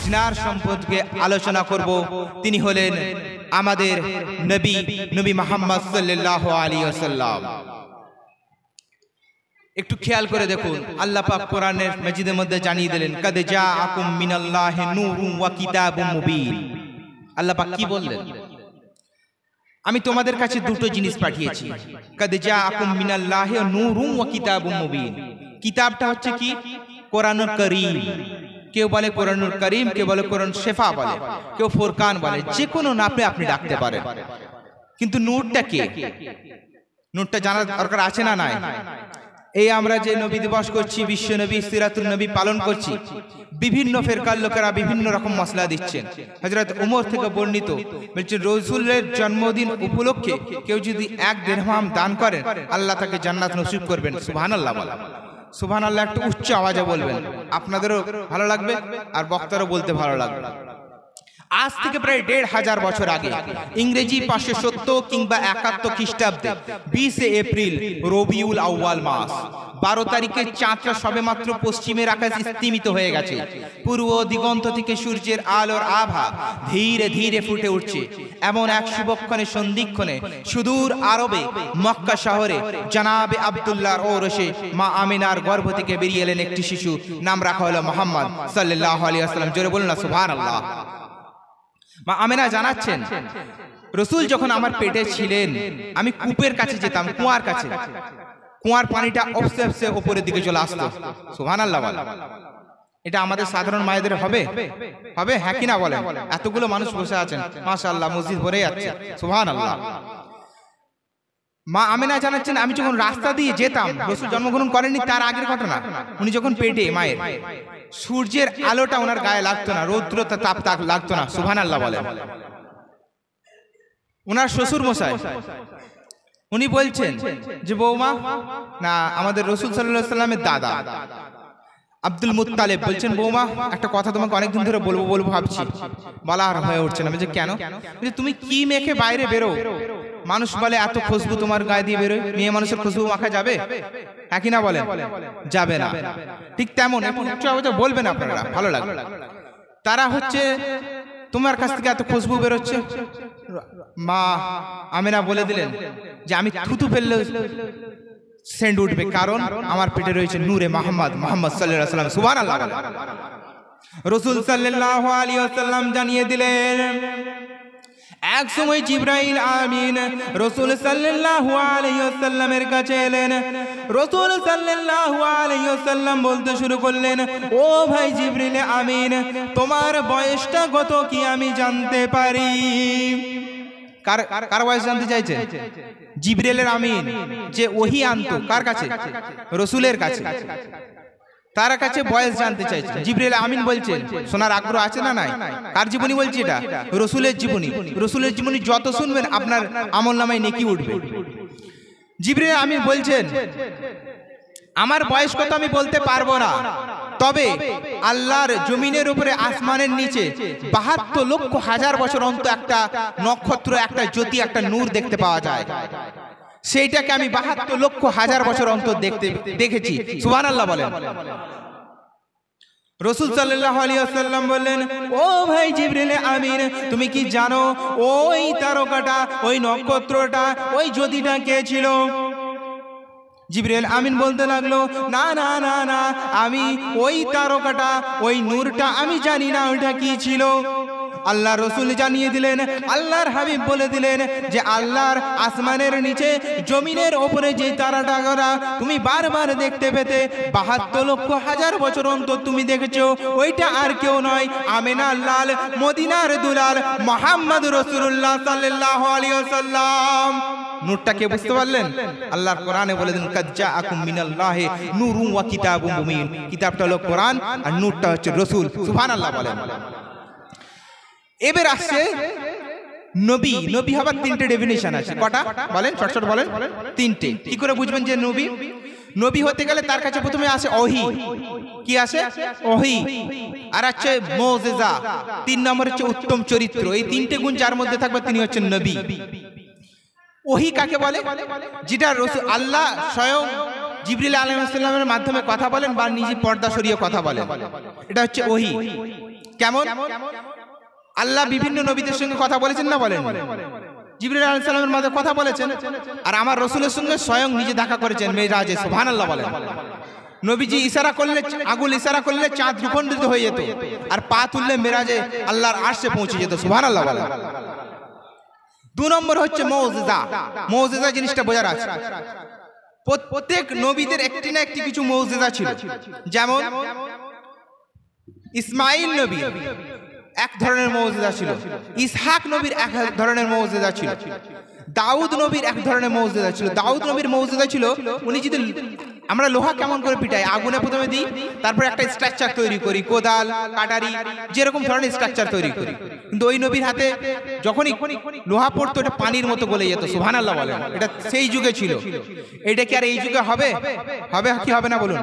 তিনার সম্পর্কে আলোচনা করব। তিনি হলেন আমাদের নবী মুহাম্মদ সাল্লাল্লাহু আলাইহি ওয়াসাল্লাম। একটু খেয়াল করে দেখুন, আল্লাহ পাক কোরআনের মাজিদের মধ্যে জানিয়ে দিলেন, কাদ জাআকুম মিনাল্লাহি নূরুন ওয়া কিতাবুম মুবিন। আল্লাহ পাক কি বললেন? আমি তোমাদের কাছে দুটো জিনিস পাঠিয়েছি। কাদ জাআকুম মিনাল্লাহি নূরুন ওয়া কিতাবুম মুবিন। কিতাবটা হচ্ছে কি? কোরআনুল কারীম। কেউ বলে কোরআনুল কারীম, কেউ বলে কোরআন শেফা বলে, কেউ ফুরকান বলে, যে কোনো নামে আপনি ডাকতে পারেন। কিন্তু নূরটা কে? নূরটা জানার দরকার আছে না নাই? এই আমরা যে নবী দিবস করছি, বিশ্ব নবী সিরাতুল নবী পালন করছি, বিভিন্ন ফেরকার লোকেরা বিভিন্ন রকম মশলা দিচ্ছেন। হযরত উমর থেকে বর্ণিত, বলছেন রাসূলের জন্মদিন উপলক্ষে কেউ যদি 1 দিরহাম দান করেন, আল্লাহ তাকে জান্নাত নসিব করবেন। সুবহানাল্লাহ বলা, সুবহানাল্লাহ একটু উচ্চ আওয়াজে বলবেন, আপনাদেরও ভালো লাগবে আর বক্তারও বলতে ভালো লাগবে। আজ থেকে প্রায় 1500 বছর আগে, ইংরেজি 570 কিংবা 71 খ্রিস্টাব্দে 20 এপ্রিল রবিউল আউয়াল মাস 12 তারিখে চাঁদটা সবেমাত্র পশ্চিমের আকাশে স্তিমিত হয়ে গেছে। পূর্ব দিগন্ত থেকে সূর্যের আলোর আভা ধীরে ধীরে ফুটে উঠছে। এমন এক শুভক্ষণে সন্ধিক্ষণে সুদূর আরবে মক্কা শহরে জনাবে আব্দুল্লাহর ঔরসে মা আমিনার গর্ভ থেকে বেরিয়ে এলেন একটি শিশু। নাম রাখা হলো মুহাম্মদ সাল্লাল্লাহু আলাইহি ওয়াসাল্লাম। জোরে বলুন না সুবহানাল্লাহ। মা আমিনা জানাচ্ছেন, রসুল যখন আমার পেটে ছিলেন, আমি কূপের কাছে যেতাম, কুয়ার কাছে। কুয়ার পানিটা অপসে অপসে উপরের দিকে চলে আসতো। সুবহানাল্লাহ বলেন। এটা আমাদের সাধারণ মায়েদের হবে? হবে? হ্যাঁ কিনা বলেন? এতগুলো মানুষ বসে আছেন, মাশাআল্লাহ, মসজিদ ভরে যাচ্ছে। সুবহানাল্লাহ। মা আমিনা জানাচ্ছেন, আমি যখন রাস্তা দিয়ে যেতাম, রসুল জন্মগ্রহণ করেননি তার আগের ঘটনা, উনি যখন পেটে মায়ের, সূর্যের আলোটা ওনার গায়ে লাগতো না, রৌদ্রতা তাপ লাগতো না। সুবহানাল্লাহ বলেন। ওনার শ্বশুর মশাই উনি বলছেন যে বৌমা না, আমাদের রাসূল সাল্লাল্লাহু আলাইহি ওয়াসাল্লামের দাদা আব্দুল মুত্তালিব বলছেন, বৌমা একটা কথা তোমাকে অনেকদিন ধরে বলবো ভাবছি, বলা আর হয়ে উঠছে না। বলছে কেন? তুমি কি মেখে বাইরে বেরো? মানুষ বলে এত খুশবু তোমার গায়ে দিয়ে বেরোয়, মেয়ে মানুষের খুশবু মাখা যাবে? হ্যাঁ কি না বলেন? যাবে না। ঠিক তেমন একটু আওয়াজে বলবেন আপনারা, ভালো লাগবে। তারা হচ্ছে তোমার কাছ থেকে এত খুশবু বেরোচ্ছে। মা আমিনা বলে দিলেন যে আমি থুতু ফেললে সেন্ট উঠবে, কারণ আমার পেটে রয়েছে নূরে মুহাম্মদ সাল্লাল্লাহু আলাইহি ওয়াসাল্লাম। সুবহানাল্লাহ। রাসূল সাল্লাল্লাহু আলাইহি ওয়াসাল্লাম জানিয়ে দিলেন, এক সময় জিবরাইল আমিন রাসূল সাল্লাল্লাহু আলাইহি ওয়াসাল্লামের কাছে এলেন। রাসূল সাল্লাল্লাহু আলাইহি ওয়াসাল্লাম বলতে শুরু করলেন, ও ভাই জিবরিল আমিন, তোমার বয়সটা কত কি আমি জানতে পারি? কার বয়স জানতে চাইছেন? জিবরিলের আমিন যে ওহী আনতো কার কাছে? রাসূলের কাছে। তার কাছে বয়স জানতে চাইছে। জিবরিল আমিন বলছেন, শোনার আগ্রহ আছে না নাই? কার জীবনী বলছি এটা? রাসূলের জীবনী। রাসূলের জীবনী যত শুনবেন আপনার আমলনামায় নেকি উঠবে। জিবরিল আমিন বলছেন, আমার বয়স কত আমি বলতে পারবো না, তবে আল্লাহর জমিনের উপরে আসমানের নিচে 72 লক্ষ হাজার বছর অন্তর একটা নক্ষত্র, একটা জ্যোতি, একটা নূর দেখতে পাওয়া যায়। সেইটাকে আমি 72 লক্ষ হাজার বছর অন্তর দেখেছি। সুবহানাল্লাহ বলেন। রাসূল সাল্লাল্লাহু আলাইহি ওয়াসাল্লাম বললেন, ও ভাই জিবরিল আমিন, তুমি কি জানো ওই তারকাটা, ওই নক্ষত্রটা, ওই জ্যোতিটা কে ছিল? জিবরিল আমিন বলতে লাগলো, না না না না, আমি ওই তারকাটা, ওই নূরটা আমি জানি না ওটা কি ছিল। আল্লাহ রসুল জানিয়ে দিলেন, আল্লাহর হাবিব বলে দিলেন যে আল্লাহর আসমানের নিচে জমিনের ওপরে যে তারাটা করা তুমি বারবার দেখতে পেতে 72 লক্ষ হাজার বছর অন্তর তুমি দেখেছো, ওইটা আর কেউ নয়, আমিনার লাল, মদিনার দুলাল, মুহাম্মদ রাসূলুল্লাহ সাল্লাল্লাহু আলাইহি ওয়াসাল্লাম। নূরটাকে বুঝতে পারলেন? আল্লাহর কোরআনে বলে দিন, কাদ জাআকুম মিনাল্লাহি নূরুন ওয়া কিতাবুম মুবিন। কিতাবটা হলো কোরআন আর নূরটা হচ্ছে রাসূল। সুবহানাল্লাহ বলেন। এবার আসছে নবী। নবী হবার 3টে ডেফিনিশন আছে। কটা বলেন? চটচট বলেন। 3টে। কি করে বুঝবেন যে নবী? নবী হতে গেলে তার কাছে প্রথমে আসে ওহী। কি আসে? ওহী। আর আছে মুজিজা। 3 নম্বর হচ্ছে উত্তম চরিত্র। এই 3টে গুণ যার মধ্যে থাকবে তিনি হচ্ছেন নবী। ওহী কাকে বলে? যেটা রাসূল আল্লাহ স্বয়ং জিবরিল আলাইহিস সালামের মাধ্যমে কথা বলেন বা নিজে পর্দা সরিয়ে কথা বলেন, এটা হচ্ছে ওহী। কেমন? আল্লাহ বিভিন্ন নবীদের সঙ্গে কথা বলেছেন না বলেন? জিবরিল আলাইহিস সালামের মাঝে কথা বলেছেন, আর আমার রাসূলের সঙ্গে স্বয়ং নিজে দেখা করেছেন মেরাজে। সুবহানাল্লাহ বলেন। নবীজি ইশারা করলে, আগুল ইশারা করলে চাঁদ রূপান্তরিত হয়ে যেত, আর পা তুললে মেরাজে আল্লাহর আরশে পৌঁছে যেত। সুবহানাল্লাহ বলেন। 2 নম্বর হচ্ছে মুজিজা। মুজিজা জিনিসটা বোঝার আছে। প্রত্যেক নবীদের একটি না একটি কিছু মুজিজা ছিল। যেমন ইসমাইল নবী এক ধরনের মুজিজা ছিল, ইসহাক নবীর এক ধরনের মুজিজা ছিল, দাউদ নবীর এক ধরনের মুজিজা ছিল। দাউদ নবীর মুজিজা ছিল, উনি যদি, আমরা লোহা কেমন করে পিটাই, আগুনে প্রথমে দিই, তারপর একটা স্ট্রাকচার তৈরি করি, কোদাল কাটারি যেরকম ধরনের স্ট্রাকচার তৈরি করি, কিন্তু ওই নবীর হাতে যখনই লোহা পড়তো এটা পানির মতো গলে যেত। সুবহানাল্লাহ বলেন। এটা সেই যুগে ছিল। এটা কি আর এই যুগে হবে? হবে কি হবে না বলুন?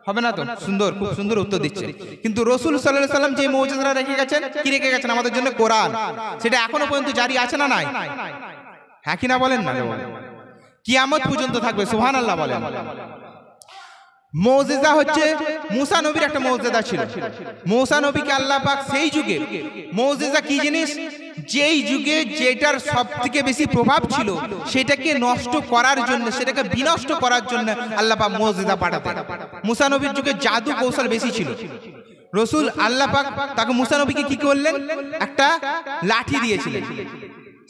হবে না তো? সুন্দর, খুব সুন্দর উত্তর দিচ্ছে। কিন্তু রাসূল সাল্লাল্লাহু আলাইহি ওয়াসাল্লাম যে মুজিজা রেখে গেছেন, কি রেখে গেছেন আমাদের জন্য? কোরআন। সেটা এখনো পর্যন্ত জারি আছে না নাই? হ্যাঁ কি না বলেন না? কিয়ামত পর্যন্ত থাকবে। সুবহানাল্লাহ বলেন। মুজিজা হচ্ছে মুসা নবীর একটা মুজিজা ছিল। মুসা নবীকে আল্লাহ পাক সেই যুগে, মুজিজা কি জিনিস? যেই যুগে যেটার সবথেকে বেশি প্রভাব ছিল সেটাকে নষ্ট করার জন্য, সেটাকে বিনষ্ট করার জন্য আল্লাহ পাক মুজিজা পাঠাতেন। মুসা নবীর যুগে জাদু কৌশল বেশি ছিল। রাসূল আল্লাহ পাক তাকে, মুসা নবীকে কি করলেন? একটা লাঠি দিয়েছিলেন।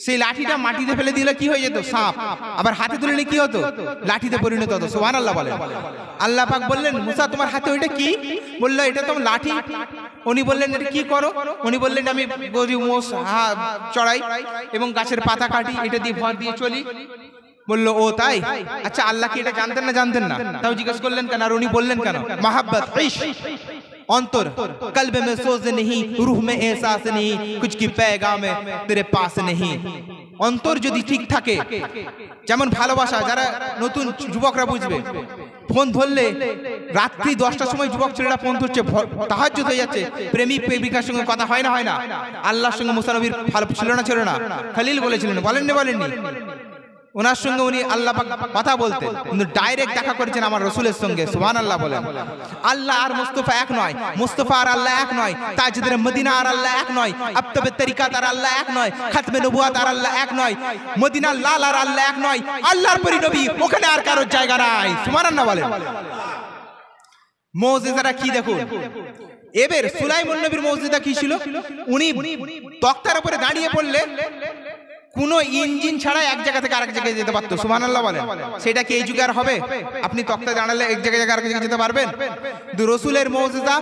সেই লাঠিটা মাটিতে ফেলে দিলে কি হয়ে যেত? সাপ। আবার হাতে তুললে কি হতো? লাঠিতে পরিণত হতো। সুবহানাল্লাহ বলেন। আল্লাহ পাক বললেন, মুসা তোমার হাতে ওইটা কি? বললো এটা তো লাঠি। উনি বললেন এটা কি করো? উনি বললেন আমি গরু মোষ চড়াই এবং গাছের পাতা কাটি, এটা দিয়ে ভর দিয়ে চলি। বললো ও তাই? আচ্ছা আল্লাহ কি এটা জানতেন না? জানতেন না। তাও জিজ্ঞেস করলেন কেন? আর উনি বললেন কেন? মোহাব্বত, ইশক, অন্তর, কলবে মে সোজ নেহি, রূহ মে এহসাস নেহি, কুছ কি পেগামে তেরে পাস নেহি। অন্তর যদি ঠিক থাকে, যেমন ভালোবাসা, যারা নতুন যুবকরা বুঝবে, ফোন ধরলে রাত্রি 10টার সময় যুবক ছেলেরা ফোন ধরছে, তাহাজ্জুদ হয়ে যাচ্ছে, প্রেমিক প্রেমিকার সঙ্গে কথা হয় না? হয় না? আল্লাহর সঙ্গে মুসা নবীর ভালো ছিল না? ছিল না? খলিল বলেছিলেন, বলেননি? বলেননি? ওনার সঙ্গে উনি আল্লাহ পাক কথা বলতেন, কিন্তু ডাইরেক্ট দেখা করেছেন আমার রাসূলের সঙ্গে। সুবহানাল্লাহ বলেন। আল্লাহ আর মুস্তাফা এক নয়, মুস্তাফা আর আল্লাহ এক নয়, তাজদার মদিনা আর আল্লাহ এক নয়, আফতাবে তরিকাত আর আল্লাহ এক নয়, খাতমে নবুয়াত আর আল্লাহ এক নয়, মদিনা লাল আর আল্লাহ এক নয়। আল্লাহর পরি নবী, ওখানে আর কারো জায়গা নাই। সুবহানাল্লাহ বলেন। মুজিজাটা কি দেখুন। এবার সুলাইমান নবীর মুজিজা কি ছিল? উনি তক্তার উপরে দাঁড়িয়ে পড়লে কোন ইঞ্জিন ছাড়া এক জায়গা থেকে আরেক জায়গায় যেতে পারতো। সুবহানাল্লাহ বলেন। সেটা কি এই যুগে আর হবে? আপনি তক্তায় দাঁড়ালে এক জায়গায় আরেক জায়গায় যেতে পারবেন? রাসূলের মুজিজা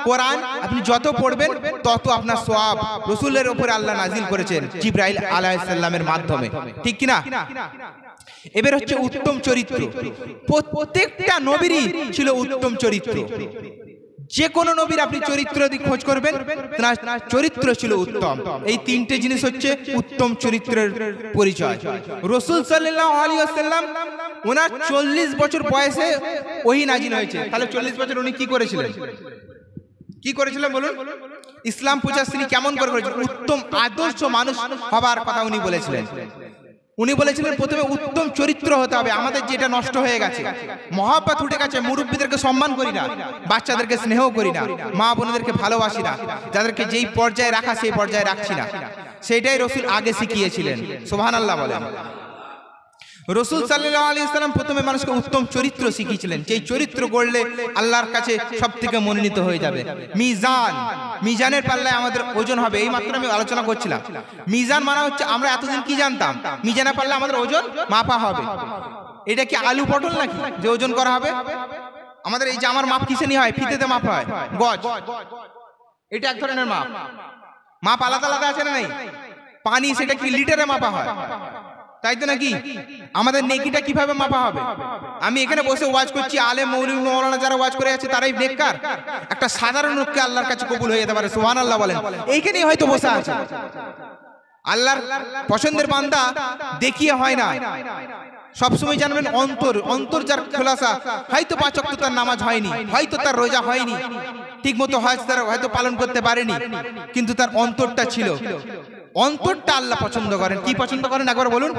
কোরআন, আপনি যত পড়বেন তত আপনার সওয়াব রাসূলের উপরে আল্লাহ নাজিল করেছেন জিবরাইল আলাইহিস সালামের মাধ্যমে, ঠিক কি না? এবার হচ্ছে উত্তম চরিত্র। প্রত্যেকটা নবীরই ছিল উত্তম চরিত্র। যে কোনো নবীর আপনি চরিত্র দিক খোঁজ করবেন, তার চরিত্র ছিল উত্তম। এই তিনটে জিনিস হচ্ছে উত্তম চরিত্রের পরিচয়। রাসূল সাল্লাল্লাহু আলাইহি ওয়াসাল্লাম ওনার 40 বছর বয়সে ওহী নাজিল হয়েছে। তাহলে 40 বছর উনি কি করেছিলেন? কি করেছিলেন বলুন? ইসলাম প্রচার তিনি কেমন করে করেছিলেন? উত্তম আদর্শ মানুষ হবার কথা উনি বলেছিলেন। উনি বলেছিলেন প্রথমে উত্তম চরিত্র হতে হবে। আমাদের যেটা নষ্ট হয়ে গেছে, মহব্বত উঠে গেছে, মুরব্বীদেরকে সম্মান করি না, বাচ্চাদেরকে স্নেহ করি না, মা বোনদেরকে ভালোবাসি না, যাদেরকে যেই পর্যায়ে রাখা সেই পর্যায়ে রাখছি না। সেটাই রাসূল আগে শিখিয়েছিলেন। সুবহানাল্লাহ বলেন। রাসূল সাল্লাল্লাহু আলাইহি ওয়াসাল্লাম প্রথমে মানুষকে উত্তম চরিত্র শিখিয়েছিলেন, যেই চরিত্র গড়লে আল্লাহর কাছে সবথেকে মনোনীত হয়ে যাবে। মিজান, মিজানের পাল্লায় আমাদের ওজন হবে। এই মাত্র আমি আলোচনা করছিলাম। মিজান মানে হচ্ছে, আমরা এতদিন কি জানতাম? মিজানের পাল্লায় আমাদের ওজন মাপা হবে। এটা কি আলু পটল নাকি যে ওজন করা হবে? আমাদের এই যে আমার মাপ কিসে নিয়ে হয়? ফিতেতে মাপ হয়, গজ। এটা এক ধরনের মাপ। মাপ আলাদা আলাদা আছে না? নাই। পানি সেটা কি লিটারে মাপা হয়, তাই তো নাকি? আমাদের নেকিটা কিভাবে মাপা হবে? আমি এখানে বসে ওয়াজ করছি, আলেম মৌলভী মাওলানা যারা ওয়াজ করে আছে তারাই নেককার। একটা সাধারণ লোককে আল্লাহর কাছে কবুল হয়ে যেতে পারে। সুবহানাল্লাহ বলেন। এইখানেই হয়তো বসে আছে। আল্লাহর পছন্দের বান্দা দেখিয়ে হয় না। সবসময় জানবেন অন্তর, অন্তর যার খোলাসা, হয়তো 5 ওয়াক্ত তার নামাজ হয়নি, হয়তো তার রোজা হয়নি, ঠিক মতো হজ তার হয়তো পালন করতে পারেনি, কিন্তু তার অন্তরটা ছিল। অন্তরটা আল্লাহ পছন্দ করেন। কি পছন্দ করেন একবার বলুন?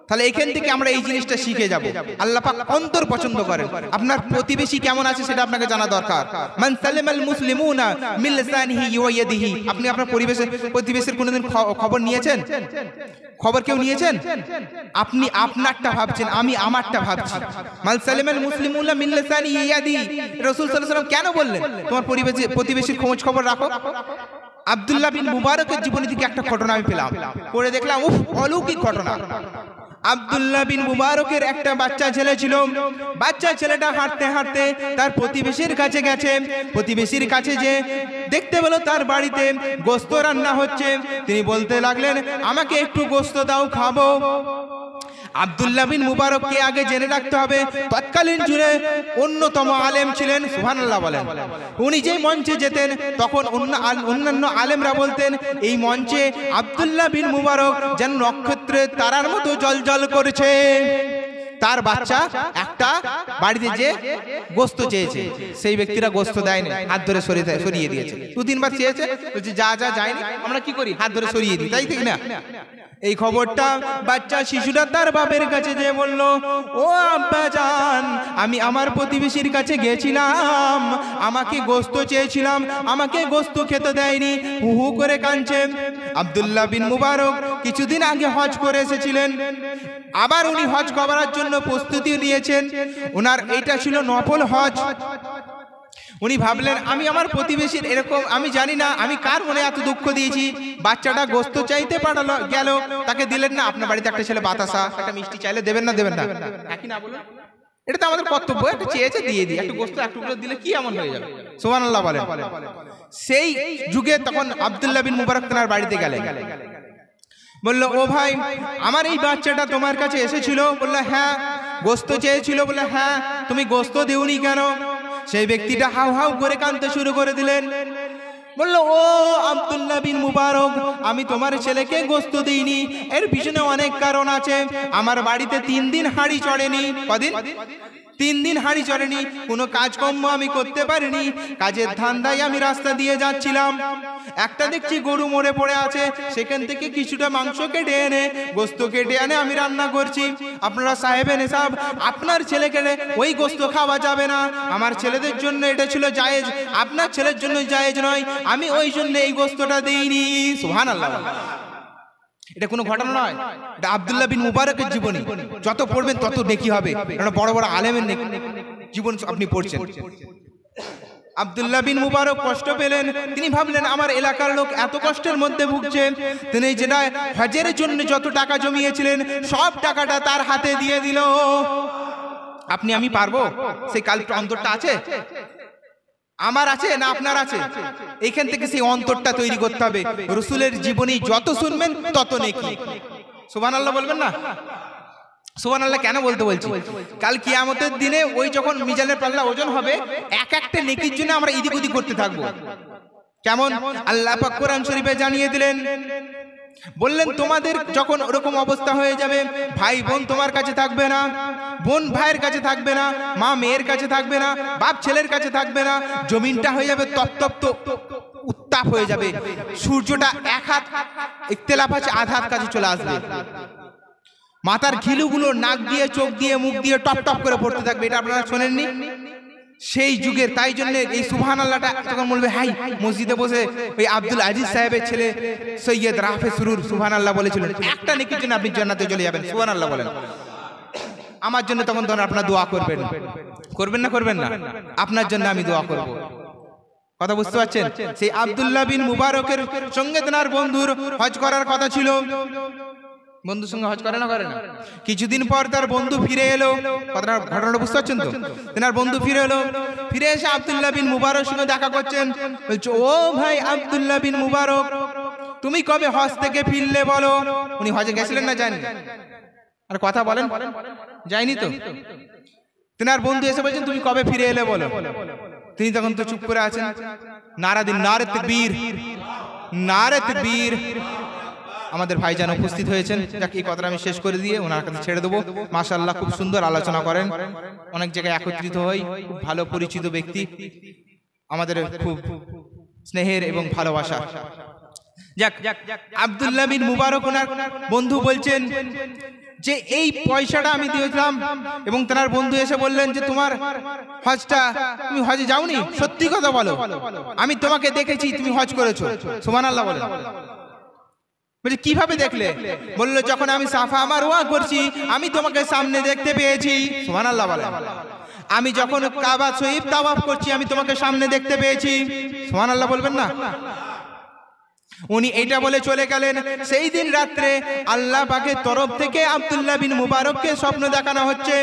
তাহলে এখান থেকে আমরা এই জিনিসটা শিখে যাব। আল্লাহ পাক অন্তর পছন্দ করেন। আপনার প্রতিবেশী কেমন আছে সেটা আপনাকে জানা দরকার। মান সালামাল মুসলিমুনা মিন লিসানিহি ওয়া ইয়াদিহি। আপনি আপনার প্রতিবেশীর কোনোদিন খবর নিয়েছেন? খবর কেউ নিয়েছেন? আপনি আপনারটা ভাবছেন, আমি আমারটা ভাবছি। মান সালামাল মুসলিমুনা মিন লিসানিহি ওয়া ইয়াদিহি। রাসূল সাল্লাল্লাহু আলাইহি ওয়াসাল্লাম কেন বললেন তোমার প্রতিবেশীর খোঁজ খবর রাখো? আব্দুল্লাহ বিন মুবারকের জীবনী থেকে একটা ঘটনা আমি পেলাম, পড়ে দেখলাম উফ, অলৌকিক ঘটনা। আব্দুল্লাহ বিন মুবারকের একটা বাচ্চা ছেলে ছিল। বাচ্চা ছেলেটা হাঁটতে হাঁটতে তার প্রতিবেশীর কাছে গেছে। প্রতিবেশীর কাছে যে দেখতে পেল তার বাড়িতে গোশত রান্না হচ্ছে। তিনি বলতে লাগলেন, আমাকে একটু গোশত দাও, খাবো। আব্দুল্লাহ বিন মুবারককে আগে জেনে রাখতে হবে, তৎকালীন যুগে অন্যতম আলেম ছিলেন। সুবহানাল্লাহ বলেন। উনি যেই মঞ্চে যেতেন তখন অন্যান্য আলেমরা বলতেন, এই মঞ্চে আব্দুল্লাহ বিন মুবারক যেন নক্ষত্রের তারার মতো জ্বলজ্বল করেছে। তার বাচ্চা একটা বাড়িতে যে গোশত চেয়েছে, সেই ব্যক্তিরা গোশত দেয়নি, হাত ধরে সরিয়ে দিয়েছে। 2-3 বার চেয়েছে, বলছে যা যায়নি, আমরা কি করি, হাত ধরে সরিয়ে দিই, তাই ঠিক না? এই খবরটা বাচ্চা শিশুটা তার বাপের কাছে যে বলল, ও আব্বাজান, আমি আমার প্রতিবেশীর কাছে গেছিলাম, আমাকে গোশত চেয়েছিলাম, আমাকে গোশত খেতে দেয়নি, হু হু করে কাঁদছে। আব্দুল্লাহ বিন মুবারক কিছুদিন আগে হজ করে এসেছিলেন। আবার উনি হজ করার জন্য প্রস্তুতি নিয়েছেন। ওনার এটা ছিল নফল হজ। উনি ভাবলেন, আমি আমার প্রতিবেশীর এরকম, আমি জানি না আমি কার মনে এত দুঃখ দিয়েছি। বাচ্চাটা গোশত চাইতে পাঠালো, গেল, তাকে দিলেন না। আপনার বাড়িতে একটা ছেলে বাতাসা, একটা মিষ্টি চাইলে দেবেন না? দেবেন না? একই না বলুন? এটা তো আমাদের কর্তব্য, একটা চেয়েছে দিয়ে দিই, একটু গোশত একটু দিলে কি এমন হয়ে যাবে? সুবহানাল্লাহ বলেন। সেই যুগে তখন আব্দুল্লাহ বিন মুবারক তার বাড়িতে গেলেন। বলল, ও ভাই, আমার এই বাচ্চাটা তোমার কাছে এসেছিল। বললো, হ্যাঁ। গোশত চেয়েছিল? বললো, হ্যাঁ। তুমি গোশত দিওনি কেন? সেই ব্যক্তিটা হাউ হাউ করে কাঁদতে শুরু করে দিলেন। বললো, ও আব্দুল্লাহ বিন মুবারক, আমি তোমার ছেলেকে গোশত দিইনি, এর পিছনে অনেক কারণ আছে। আমার বাড়িতে 3 দিন হাঁড়ি চড়েনি। কদিন? 3 দিন হাঁড়ি চড়েনি। কোনো কাজকর্ম আমি করতে পারিনি। কাজের ধান্দায় আমি রাস্তা দিয়ে যাচ্ছিলাম, একটা দেখছি গরু মরে পড়ে আছে, সেখান থেকে কিছুটা মাংস কেটে এনে, গোশত কেটে এনে আমি রান্না করছি। আপনারা সাহেবে নেশাব, আপনার ছেলেকে ওই গোশত খাওয়া যাবে না। আমার ছেলেদের জন্য এটা ছিল জায়েজ, আপনার ছেলের জন্য জায়েজ নয়, আমি ওই জন্য এই গোশতটা দিইনি। সুবহানাল্লাহ। এটা কোনো ঘটনা নয়, এটা আব্দুল্লাহ বিন মুবারকের জীবনী। যত পড়বেন তত নেকি হবে, কারণ বড় বড় আলেমের জীবন আপনি পড়ছেন। আব্দুল্লাহ বিন মুবারক কষ্ট পেলেন। তিনি ভাবলেন, আমার এলাকার লোক এত কষ্টের মধ্যে ভুগছে। তিনি যেটা হজের জন্য যত টাকা জমিয়েছিলেন সব টাকাটা তার হাতে দিয়ে দিল। আপনি আমি পারবো? সেই কালটা অন্তরটা আছে? আমার আছে না আপনার আছে? এইখান থেকে সেই অন্তরটা তৈরি করতে হবে। রাসূলের জীবনী যত শুনবেন তত নেকি। সুবহানাল্লাহ বলবেন না? সুবহানাল্লাহ কেন বলতে বলছি, কাল কিয়ামতের দিনে ওই যখন মিজানের পাল্লা ওজন হবে, এক একটা নেকির জন্য আমরা ইদিক উদিক করতে থাকবো। কেমন? আল্লাহ পাক কোরআন শরীফে জানিয়ে দিলেন, বললেন, তোমাদের যখন ওরকম অবস্থা হয়ে যাবে, ভাই বোন তোমার কাছে থাকবে না, বোন ভাইয়ের কাছে থাকবে না, মা মেয়ের কাছে থাকবে না, বাপ ছেলের কাছে থাকবে না, জমিনটা হয়ে যাবে তপ্ত উত্তাপ হয়ে যাবে, সূর্যটা এক হাত ইখতিলাফ আছে, আধা হাত কাছে চলে আসবে, মাথার ঘিলুগুলো নাক দিয়ে, চোখ দিয়ে, মুখ দিয়ে টপ টপ করে পড়তে থাকবে। এটা আপনারা শোনেননি? সেই যুগের, তাই জন্য এই সুবহানাল্লাহটা যখন বলবে, হাই মসজিদে বসে ওই আব্দুল আজিজ সাহেবের ছেলে সৈয়দ রাফে সুরুর সুবহানাল্লাহ বলেছিলেন, একটা নেকির জন্য আপনি জান্নাতে চলে যাবেন। সুবহানাল্লাহ বলেন। আমার জন্য তখন আপনারা দোয়া করবেন, করবেন না? করবেন না? আপনার জন্য আমি দোয়া করব। কথা বুঝতে পারছেন? সেই আব্দুল্লাহ বিন মুবারকের সঙ্গে তার বন্ধুর হজ করার কথা ছিল। বন্ধুর সঙ্গে হজ করে না? করে না? কিছুদিন পর তার বন্ধু ফিরে এলো। ঘটনাটা বুঝতে পারছেন তো? তার বন্ধু ফিরে এলো, ফিরে এসে আব্দুল্লাহ বিন মুবারকের সঙ্গে দেখা করছেন। বলছে, ও ভাই আব্দুল্লাহ বিন মুবারক, তুমি কবে হজ থেকে ফিরলে বলো? উনি হজে গেছিলেন না যাননি? আর কথা বলেন, যায়নি তো? তেনার বন্ধু এসে বলছেন, তুমি কবে ফিরে এলে বলো? তিনি তখন তো চুপ করে আছেন। নারা দিন, নারে তাকবীর, নারে তাকবীর। আমাদের ভাইজান উপস্থিত হয়েছেন। যাক, এই কথাটা আমি শেষ করে দিয়ে ওনার কাছে ছেড়ে দেবো। মাশাআল্লাহ, খুব সুন্দর আলোচনা করেন, অনেক জায়গায় একত্রিত হই, খুব ভালো পরিচিত ব্যক্তি, আমাদের খুব স্নেহের এবং ভালোবাসা। যাক, আব্দুল্লাহ বিন মুবারক ওনার বন্ধু বলছেন যে এই পয়সাটা আমি দিয়েছিলাম, এবং তার বন্ধু এসে বললেন যে তোমার হজটা, তুমি হজে যাওনি, সত্যি কথা বলো, আমি তোমাকে দেখেছি তুমি হজ করেছো। সুবহানাল্লাহ বলেন। বলছে কিভাবে দেখলে? বললো যখন আমি সাফা মারওয়া করছি আমি তোমাকে সামনে দেখতে পেয়েছি। সুবহানাল্লাহ বলেন। আমি যখন কাবা শরীফ তাওয়াফ করছি আমি তোমাকে সামনে দেখতে পেয়েছি। সুবহানাল্লাহ বলবেন না? উনি এটা বলে চলে গেলেন। সেই দিন রাত্রে আল্লাহ পাকের তরফ থেকে আব্দুল্লাহ বিন মুবারককে স্বপ্ন দেখানো হচ্ছে।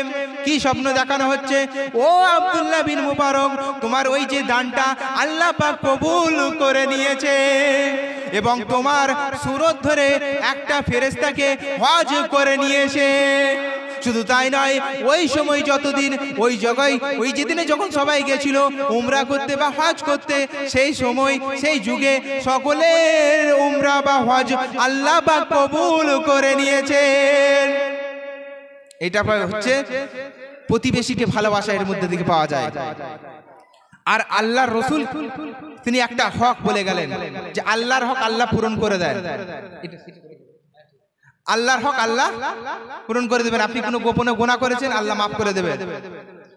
কি স্বপ্ন দেখানো হচ্ছে? ও আব্দুল্লাহ বিন মুবারক, তোমার ওই যে দানটা আল্লাহ পাক কবুল করে নিয়েছে, এবং তোমার সুরত ধরে একটা ফেরেশতাকে হজ করে নিয়েছে। শুধু তাই নয়, ওই সময় যতদিন ওই জায়গায়, ওই যেদিনে যখন সবাই গেছিল উমরা করতে বা হজ করতে, সেই সময় সেই যুগে সকলের উমরা বা হজ আল্লাহ পাক কবুল করে নিয়েছেন। এটা হচ্ছে প্রতিবেশীকে ভালোবাসা, এর মধ্যে থেকে পাওয়া যায়। আর আল্লাহর রসুল তিনি একটা হক বলে গেলেন যে আল্লাহর হক আল্লাহ পূরণ করে দেন। আল্লাহর হক আল্লাহ পূরণ করে দেবেন। আপনি কোনো গোপনে গুনাহ করেছেন, আল্লাহ মাফ করে দেবেন।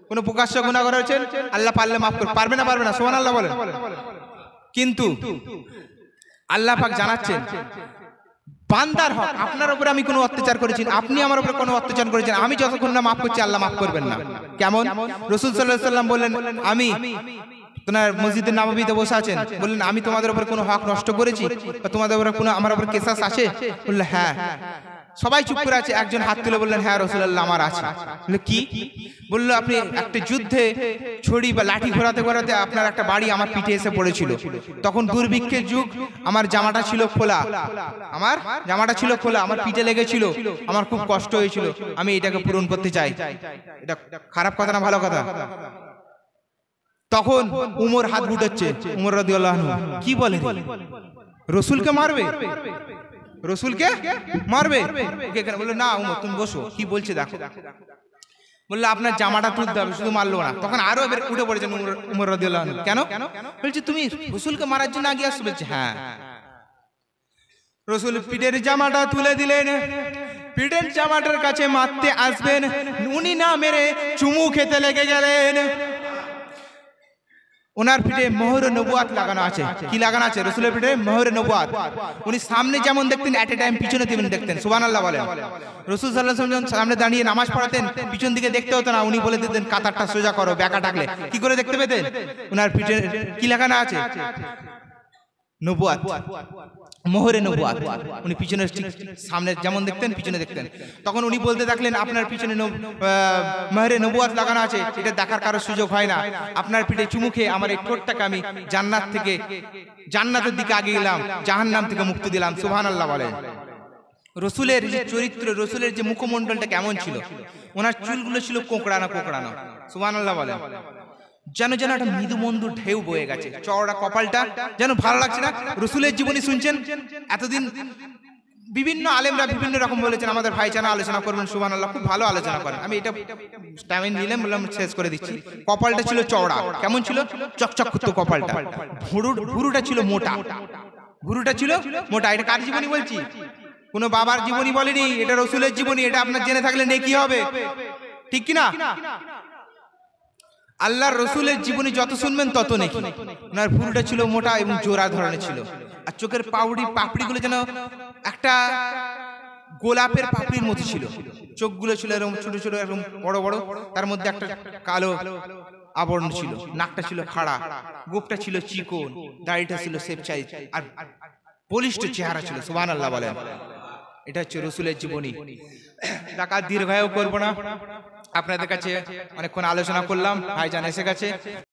কোনো প্রকাশ্য গুনাহ করেছেন, আল্লাহ পারলে মাফ করে, পারবে না পারবে না? সুবহানাল্লাহ বলেন। কিন্তু আল্লাহ পাক জানাচ্ছেন বান্দার হক, আপনার উপরে আমি কোনো অত্যাচার করেছি, আপনি আমার উপরে কোনো অত্যাচার করেছেন, আমি যতক্ষণ না মাফ করছি আল্লাহ মাফ করবেন না। কেমন? রাসূল সাল্লাল্লাহু আলাইহি ওয়াসাল্লাম বললেন, আমি তোমার মসজিদের নববীতে বসে আছেন, বললেন আমি তোমাদের উপর কোনো হক নষ্ট করেছি বা তোমাদের উপরে কোনো আমার উপর কেসাস আছে? বললেন হ্যাঁ। সবাই চুপ করে আছে, একজন হাত তুলে বললেন হ্যাঁ রাসূলুল্লাহ আমার আছে। বলল কি? বলল আপনি একটা যুদ্ধে ছড়ি বা লাঠি ঘোরাতে ঘোরাতে আপনার একটা বাড়ি আমার পিঠে এসে পড়েছিল, তখন দুর্ভিক্ষের যুগ, আমার জামাটা ছিল খোলা, আমার জামাটা ছিল খোলা, আমার পিঠে লেগেছিল, আমার খুব কষ্ট হয়েছিল, আমি এটাকে পূরণ করতে চাই। এটা খারাপ কথা না ভালো কথা? তখন উমর হাত গুটাচ্ছে, উমর রাদিয়াল্লাহু আনহু কি বলে, রাসূলকে মারবে? রাসূলকে মারবে? বললো না উমর তুমি বসো, কি বলছে দেখো। বললো আপনার জামাটা তুলতে হবে, শুধু মারলো না। তখন আরো এবার উঠে পড়েছেন উমর রাদিয়াল্লাহু আনহু। কেন? বলছে তুমি রাসূলকে মারার জন্য আগে আসছো? বলছে হ্যাঁ। রাসূল পিঠের জামাটা তুলে দিলেন, পিঠের জামাটার কাছে মারতে আসবেন, উনি না মেরে চুমু খেতে লেগে গেলেন। ওনার পিঠে মোহরে নবুয়াত লাগানো আছে। কি লাগানো আছে? রাসূলের পিঠে মোহরে নবুয়াত। উনি সামনে যেমন দেখতেন এট এ টাইম পিছনে তেমন দেখতেন। সুবহানাল্লাহ বলেন। রাসূল সাল্লাল্লাহু আলাইহি ওয়াসাল্লাম সামনে দাঁড়িয়ে নামাজ পড়াতেন, পিছন দিকে দেখতে হতো না, উনি বলে দিতেন কাতারটা সোজা করো, ব্যাকা টাকলে কি করে দেখতে পেতেন? ওনার পিঠে কি লাগানো আছে? নবুয়াত, মোহরে নবুয়াত। উনি পিছনে সামনে যেমন দেখতেন পিছনে দেখতেন। তখন উনি বলতে থাকলেন আপনার পিছনে মোহরে নবুয়াত লাগানো আছে, এটা দেখার কারো সুযোগ হয় না। আপনার পিঠে চুমু খেয়ে আমার এই ঠোঁটটাকে আমি জান্নাত থেকে, জান্নাতের দিকে আগে গেলাম, জাহান্নাম থেকে মুক্তি দিলাম। সুবহানাল্লাহ বলেন। রসুলের যে চরিত্র, রসুলের যে মুখমণ্ডলটা কেমন ছিল, ওনার চুলগুলো ছিল কোঁকড়ানো কোঁকড়ানো। সুবহানাল্লাহ বলেন। যেন যেন একটা মৃদু মন্দুর ঢেউ বয়ে গেছে, চওড়া কপালটা যেন ভালো লাগছে না। রসুলের জীবনী শুনছেন এতদিন, বিভিন্ন আলেমরা বিভিন্ন রকম বলেছেন, আমাদের ভাইচানা আলোচনা করবেন, সুবহানাল্লাহ খুব ভালো আলোচনা করেন। আমি এটা টাইম নিলাম, বললাম শেষ করে দিচ্ছি। কপালটা ছিল চওড়া, কেমন ছিল? চকচক করতো কপালটা। ভুরুটা ছিল মোটা, ভুরুটা ছিল মোটা। এটা কার জীবনী বলছি? কোনো বাবার জীবনী বলেনি, এটা রসুলের জীবনী। এটা আপনার জেনে থাকলে নেকি হবে, ঠিক কিনা? আল্লাহর রসুলের জীবনী যত শুনবেন তত নেকি। ওনার ভুরুটা ছিল মোটা এবং জোড়া ধরনের ছিল, আর চোখের পাপড়িগুলো যেন একটা গোলাপের পাপড়ির মতো ছিল। চোখগুলো ছিল এরকম ছোট ছোট, এরকম বড় বড়, তার মধ্যে একটা কালো আবরণ ছিল। নাকটা ছিল খাড়া, গোপটা ছিল চিকন, দাড়িটা ছিল শেপ সাইজ, আর বলিষ্ঠ চেহারা ছিল। সুবহানাল্লাহ বলেন। এটা হচ্ছে রসুলের জীবনী। টাকা দীর্ঘায়ু করবো না, আপনাদের কাছে অনেকক্ষণ আলোচনা করলাম, ভাইজান এসে গেছে।